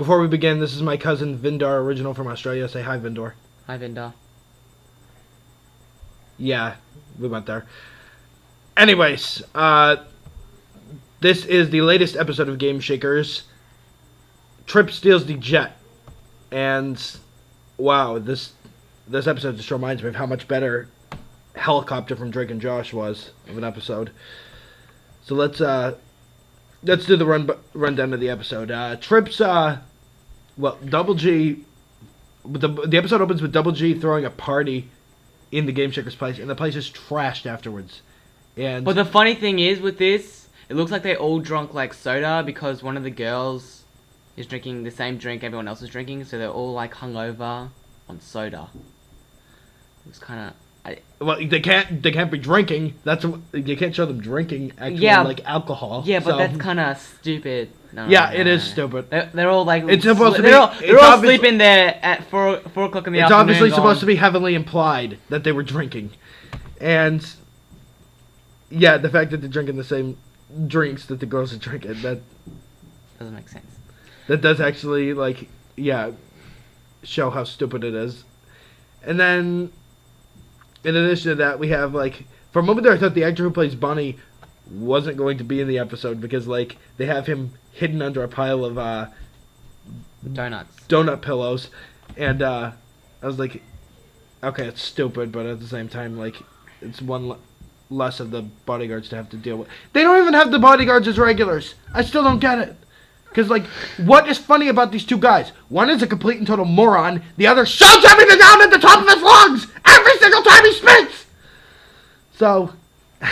Before we begin, this is my cousin VindarOriginal from Australia. Say hi, Vindor. Hi, Vindar. Yeah, we went there. Anyways, this is the latest episode of Game Shakers. Trip steals the jet. And, wow, this episode just reminds me of how much better Helicopter from Drake and Josh was of an episode. So let's do the rundown of the episode. Trip's, Double G, the episode opens with Double G throwing a party in the Game Shakers place, and the place is trashed afterwards. But the funny thing is with this, it looks like they all drunk like soda because one of the girls is drinking the same drink everyone else is drinking, so they're all like hungover on soda. It was kind of. Well, they can't be drinking. You can't show them drinking actual like alcohol. Yeah, but that's kind of stupid. No, it is stupid. They're all like it's supposed to be. They're all sleeping there at 4 o'clock in the afternoon. It's obviously supposed to be heavily implied that they were drinking, and yeah, the fact that they're drinking the same drinks that the girls are drinking, that doesn't make sense. That does actually show how stupid it is, and then. In addition to that, we have, for a moment there, I thought the actor who plays Bunny wasn't going to be in the episode because, they have him hidden under a pile of, donut pillows. And, I was like, okay, it's stupid, but at the same time, it's one less of the bodyguards to have to deal with. They don't even have the bodyguards as regulars. I still don't get it. Because, what is funny about these two guys? One is a complete and total moron. The other shouts everything out at the top of his lungs every single time he speaks. So,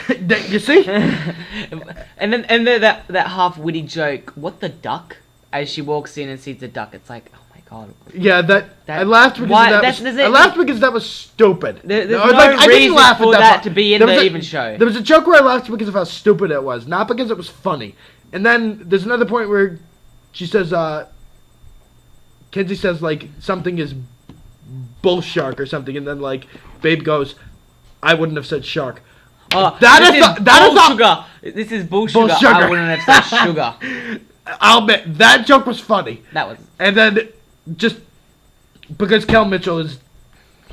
you see? and then that half-witty joke, what the duck? As she walks in and sees the duck, it's like, oh my god. Yeah, I laughed because I laughed because that was stupid. There's no reason for that to be in the even show. There was a joke where I laughed because of how stupid it was, not because it was funny. And then there's another point where she says, Kenzie says, something is bull shark or something, and then, Babe goes, I wouldn't have said shark. Sugar. This is bull sugar. I wouldn't have said sugar. I'll admit, that joke was funny. That was. And then, just because Kel Mitchell is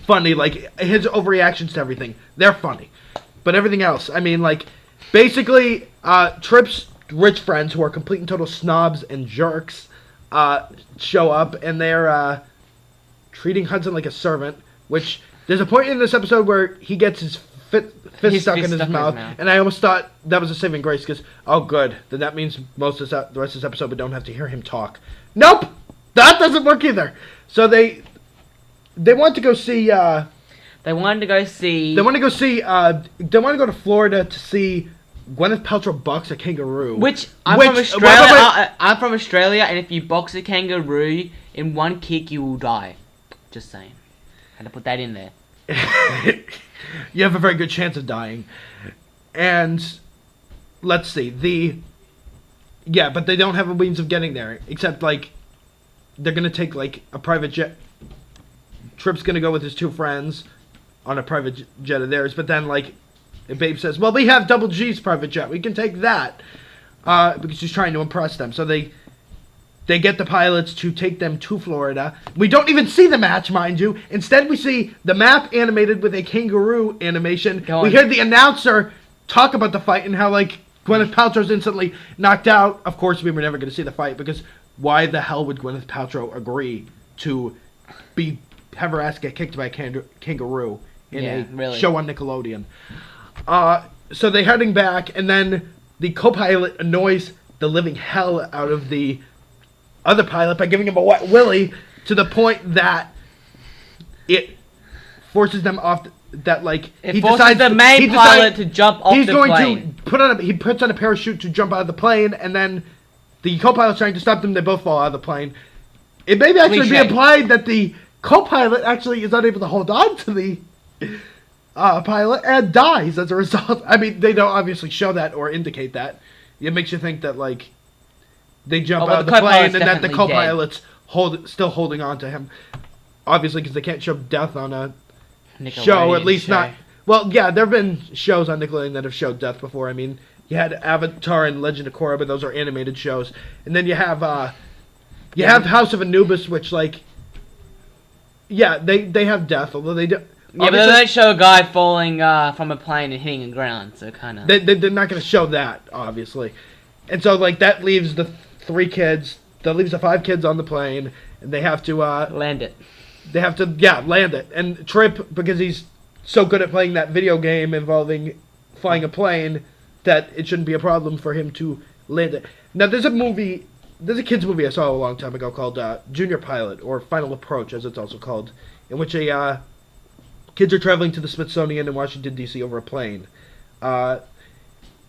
funny, his overreactions to everything, they're funny. But everything else, I mean, basically, Trip's rich friends who are complete and total snobs and jerks show up, and they're treating Hudson like a servant, which there's a point in this episode where he gets his fist stuck in his mouth, and I almost thought that was a saving grace because, oh good, then that means the rest of this episode we don't have to hear him talk. Nope! That doesn't work either! So they want to go see they want to go to Florida to see Gwyneth Paltrow box a kangaroo. I'm from Australia. I'm from Australia, and if you box a kangaroo in one kick, you will die. Just saying. Had to put that in there. You have a very good chance of dying. And let's see, but they don't have a means of getting there, except they're gonna take a private jet. Trip's gonna go with his two friends on a private jet of theirs, but then and Babe says, well, we have Double G's private jet. We can take that. Because she's trying to impress them. So they get the pilots to take them to Florida. We don't even see the match, mind you. Instead, we see the map animated with a kangaroo animation. We hear the announcer talk about the fight and how, Gwyneth Paltrow's instantly knocked out. Of course, we were never going to see the fight because why the hell would Gwyneth Paltrow agree to have her ass get kicked by a kangaroo in a show on Nickelodeon? So they're heading back, and then the co-pilot annoys the living hell out of the other pilot by giving him a wet willy to the point that it forces them off. It forces the main pilot to jump off the plane. He puts on a parachute to jump out of the plane, and then the co-pilot's trying to stop them. They both fall out of the plane. It may actually be implied that the co-pilot actually is unable to hold on to the pilot and dies as a result. I mean, they don't obviously show that or indicate that. It makes you think that they jump out of the plane and that the co-pilot's still holding on to him. Obviously, because they can't show death on a show, at least not. Well, yeah, there have been shows on Nickelodeon that have showed death before. I mean, you had Avatar and Legend of Korra, but those are animated shows. And then you have You have House of Anubis, which like, yeah, they have death, although they do. Yeah, but they don't show a guy falling from a plane and hitting the ground, so kind of. They're not going to show that, obviously, and so like that leaves the 3 kids. That leaves the 5 kids on the plane, and they have to land it. They have to land it. And Trip, because he's so good at playing that video game involving flying a plane, that it shouldn't be a problem for him to land it. Now there's a kids movie I saw a long time ago called Junior Pilot, or Final Approach as it's also called, in which kids are traveling to the Smithsonian in Washington, D.C. over a plane. And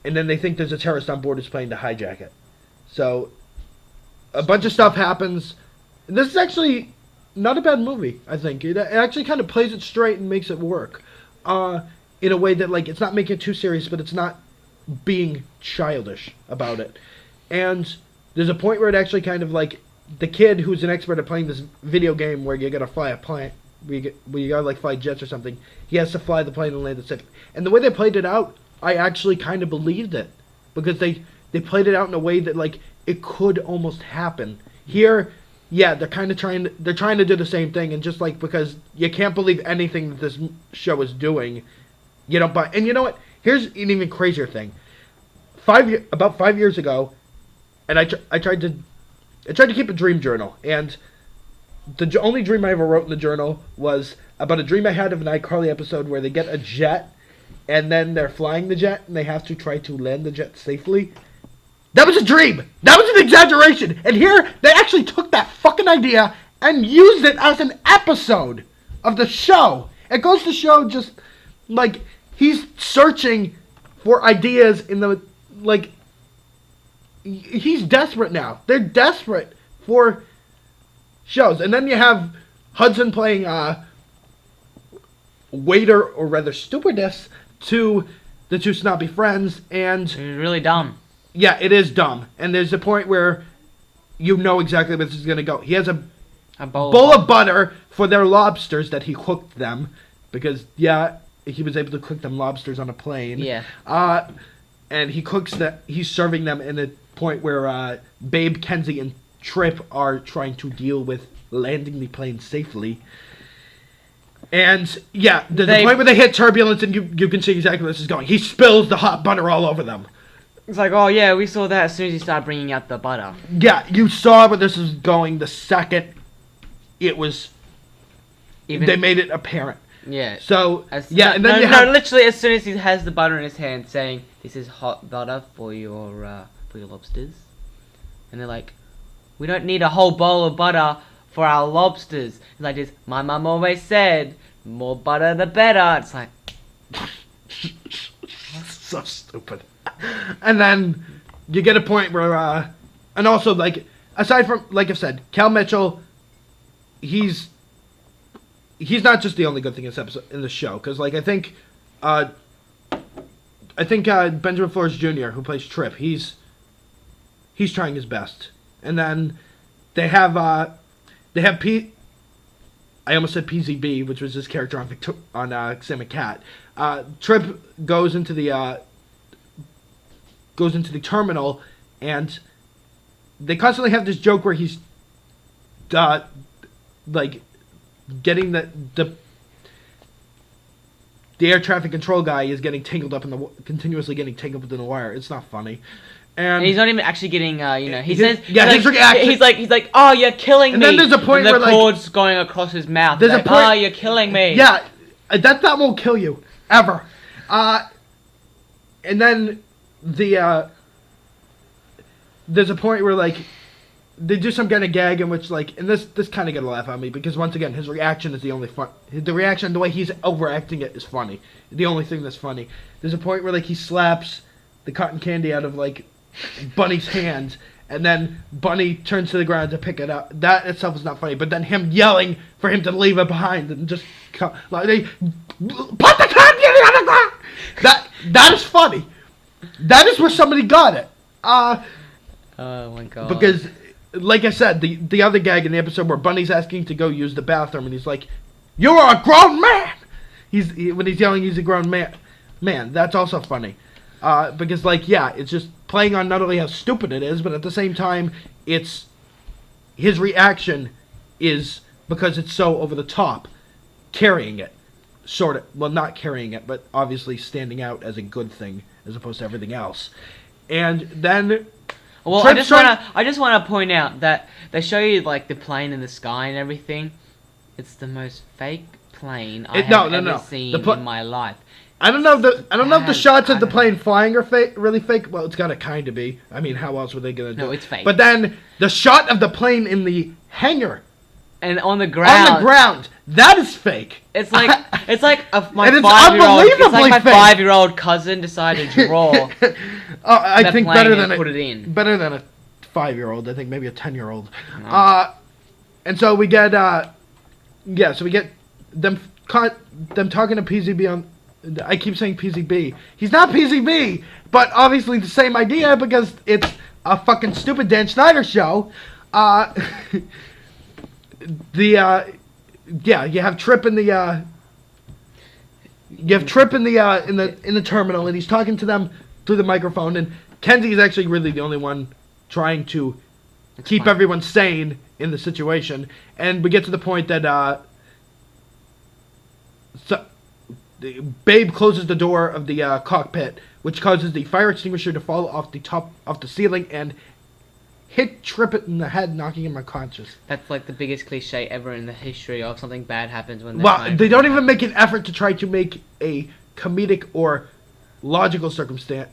then they think there's a terrorist on board his plane to hijack it. So, a bunch of stuff happens. And this is actually not a bad movie, I think. It actually kind of plays it straight and makes it work. In a way that, like, it's not making it too serious, but it's not being childish about it. And there's a point where it actually kind of, like, the kid who's an expert at playing this video game where you gotta fly a plane, where you gotta like fly jets or something. He has to fly the plane and land it safely. And the way they played it out, I actually kind of believed it, because they played it out in a way that like it could almost happen. Here, yeah, they're trying to do the same thing, and just like because you can't believe anything that this show is doing, you don't buy. And you know what? Here's an even crazier thing. About 5 years ago, and I tried to keep a dream journal, and the only dream I ever wrote in the journal was about a dream I had of an iCarly episode where they get a jet, and then they're flying the jet, and they have to try to land the jet safely. That was a dream! That was an exaggeration! And here, they actually took that fucking idea and used it as an episode of the show. It goes to show just, like, he's searching for ideas in the, like, he's desperate now. They're desperate for shows. And then you have Hudson playing waiter, or rather stewardess, to the 2 snobby friends, and It's really dumb. yeah, it is dumb. And there's a point where you know exactly where this is going to go. He has a bowl of butter for their lobsters that he cooked them, because yeah, he was able to cook them lobsters on a plane. Yeah. And he's serving them in a point where Babe, Kenzie, and Trip are trying to deal with landing the plane safely. And yeah, there's a point where they hit turbulence, and you can see exactly where this is going. He spills the hot butter all over them. It's like, oh yeah, we saw that as soon as he started bringing out the butter. Yeah, you saw where this was going the second it was. They made it apparent. Yeah. So and then literally as soon as he has the butter in his hand, saying, "This is hot butter for your lobsters," and they're like, "We don't need a whole bowl of butter for our lobsters." It's like this. My mum always said, "More butter the better." It's like, so stupid. And then you get a point where, and also like aside from like I've said, Cal Mitchell, he's not just the only good thing in this episode, in the show, because like I think Benjamin Flores Jr., who plays Trip, he's trying his best. And then they have I almost said PZB, which was his character on Sam and Cat. Trip goes into the terminal, and they constantly have this joke where he's like getting the air traffic control guy is getting tangled up continuously getting tangled up in the wire. It's not funny. And he's not even actually getting, he says... Yeah, his reaction... He's like, "Oh, you're killing me!" And then there's a point where, the cord's going across his mouth. There's like, a point... "Oh, you're killing me!" Yeah, that won't kill you. Ever. And then there's a point where, like, they do some kind of gag in which, like... And this kind of got a laugh at me, because, once again, his reaction is the only fun... The reaction, the way he's overacting it is funny. The only thing that's funny. There's a point where, like, he slaps the cotton candy out of, like, Bunny's hand, and then Bunny turns to the ground to pick it up. That itself is not funny, but then him yelling for him to leave it behind and just like they put the cotton candy on the ground. That is funny. That is where somebody got it. Oh my god. Because, like I said, the other gag in the episode where Bunny's asking to go use the bathroom, and he's like, "You're a grown man." When he's yelling, he's a grown man. Man, that's also funny. Because, like, yeah, it's just playing on not only how stupid it is, but at the same time, it's his reaction is, because it's so over the top, carrying it. Sort of. Well, not carrying it, but obviously standing out as a good thing as opposed to everything else. And then... Well, I just want to point out that they show you, like, the plane in the sky and everything. It's the most fake plane I have ever seen in my life. I don't know if the shots of the plane flying are really fake. Well, it's got to kind of be. I mean, how else were they going to do it? No, it's fake. But then the shot of the plane in the hangar and on the ground, that is fake. It's like my and it's 5-year-old. It's like my fake. 5-year-old cousin decided to draw. I think better than put it in. Better than a 5-year-old. I think maybe a 10-year-old. And so we get so we get them talking to PZB on. I keep saying PZB. He's not PZB, but obviously the same idea because it's a fucking stupid Dan Schneider show. You have Trip in the in the terminal, and he's talking to them through the microphone, and Kenzie is actually really the only one trying to keep everyone sane in the situation. And we get to the point that Babe closes the door of the cockpit, which causes the fire extinguisher to fall off the ceiling and hit Trip in the head, knocking him unconscious. That's like the biggest cliche ever in the history of something bad happens when they don't even make an effort to try to make a comedic or logical circumstance,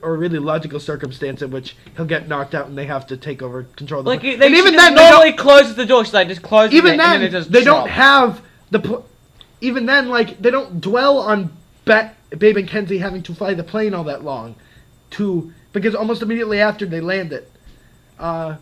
really logical circumstance in which he'll get knocked out and they have to take over control of the plane. And even then, normally closes the door. She's like, just close it. Even then, and then it just they don't have even then, like, they don't dwell on Babe and Kenzie having to fly the plane all that long, because almost immediately after they land it. And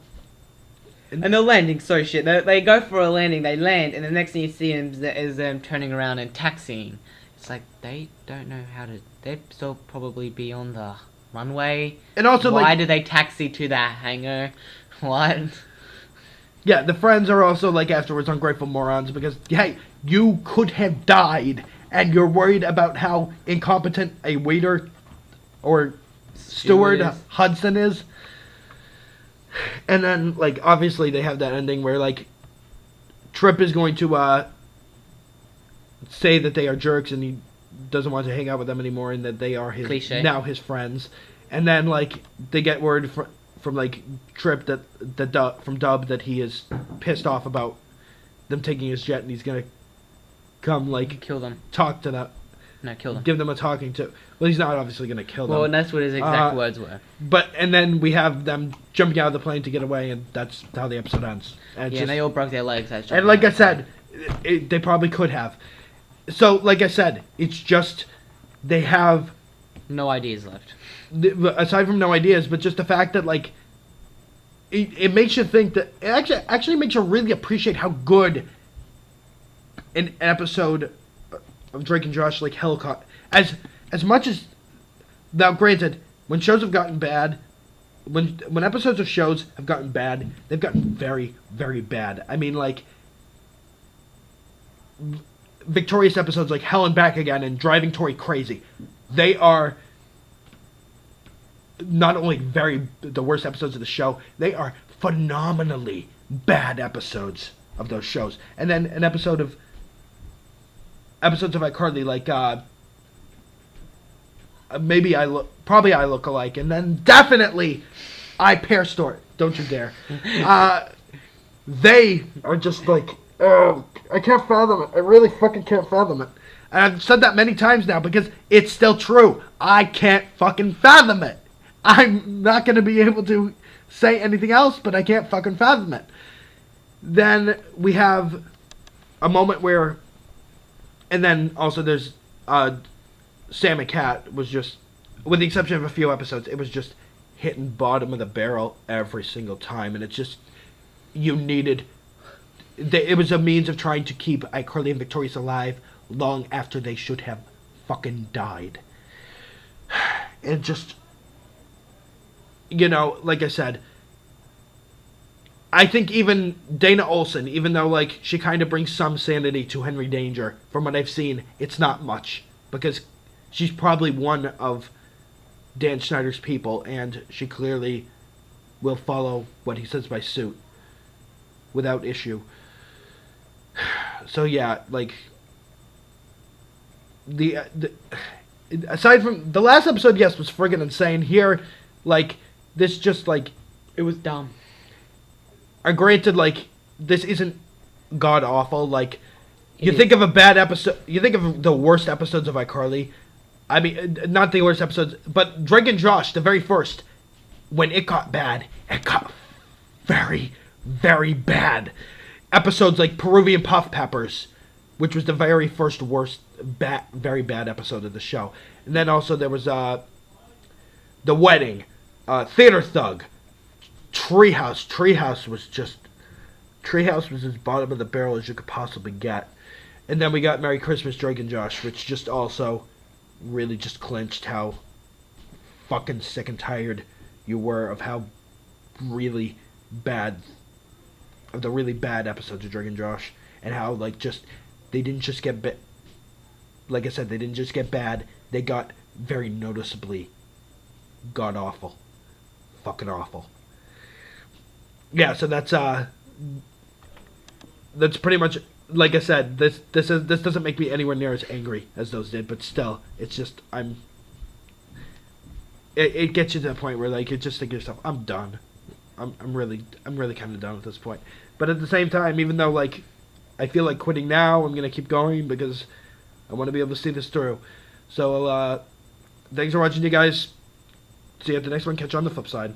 the landing's so shit. They go for a landing, they land, and the next thing you see is them turning around and taxiing. It's like, they don't know how to... They'd still probably be on the runway. And also, why do they taxi to that hangar? What? Yeah, the friends are also, like, afterwards ungrateful morons because, hey, you could have died, and you're worried about how incompetent a waiter or steward Hudson is. And then, like, obviously they have that ending where, like, Trip is going to say that they are jerks and he doesn't want to hang out with them anymore and that they are now his friends. And then, like, they get word from like, Trip from Dub that he is pissed off about them taking his jet and he's going to come, like... Kill them. Talk to them. No, kill them. Give them a talking to. Well, he's not obviously going to kill them. Well, and that's what his exact words were. And then we have them jumping out of the plane to get away, and that's how the episode ends. And and they all broke their legs. And like I said, they probably could have. So, like I said, it's just they have... No ideas left. Aside from no ideas, but just the fact that, like, it makes you think that... It actually makes you really appreciate how good an episode of Drake and Josh, like, Helicopter... As much as... Now, granted, when shows have gotten bad... When episodes of shows have gotten bad, they've gotten very, very bad. I mean, like... Victorious episodes like Hell and Back Again and Driving Tori Crazy. They are... not only the worst episodes of the show, they are phenomenally bad episodes of those shows. And then an episodes of iCarly, like probably I Look Alike, and then definitely I Pair Store. Don't you dare. They are just like, I can't fathom it. I really fucking can't fathom it. And I've said that many times now because it's still true. I can't fucking fathom it. I'm not going to be able to say anything else, but I can't fucking fathom it. Then we have a moment where... And then also there's... Sam and Cat was just... With the exception of a few episodes, it was just hitting bottom of the barrel every single time. And it's just... You needed... It was a means of trying to keep iCarly and Victorious alive long after they should have fucking died. And just... You know, like I said, I think even Dana Olsen, even though, like, she kind of brings some sanity to Henry Danger, from what I've seen, it's not much. Because she's probably one of Dan Schneider's people, and she clearly will follow what he says by suit. without issue. So yeah, like the aside from the last episode, yes, was friggin' insane. Here, like this, just like It was dumb. granted, like this isn't god awful. Like you It think is. of a bad episode, you think of the worst episodes of iCarly. I mean, not the worst episodes, but Drake and Josh, the very first, when it got bad, it got very, very bad. Episodes like Peruvian Puff Peppers, which was the very first worst, very bad episode of the show. And then also there was The Wedding, Theater Thug, Treehouse. Treehouse was as bottom of the barrel as you could possibly get. And then we got Merry Christmas, Drake and Josh, which just also really just clinched how fucking sick and tired you were of how really bad, of the really bad episodes of Drake and Josh, and how like just they didn't just get like I said, they didn't just get bad, they got very noticeably god awful, fucking awful. Yeah, so that's pretty much, like I said, this doesn't make me anywhere near as angry as those did, but still, it's just it gets you to the point where like you just think to yourself, I'm done. I'm really kind of done at this point. But at the same time, even though like I feel like quitting now, I'm gonna keep going because I want to be able to see this through. So thanks for watching, you guys. See you at the next one. Catch you on the flip side.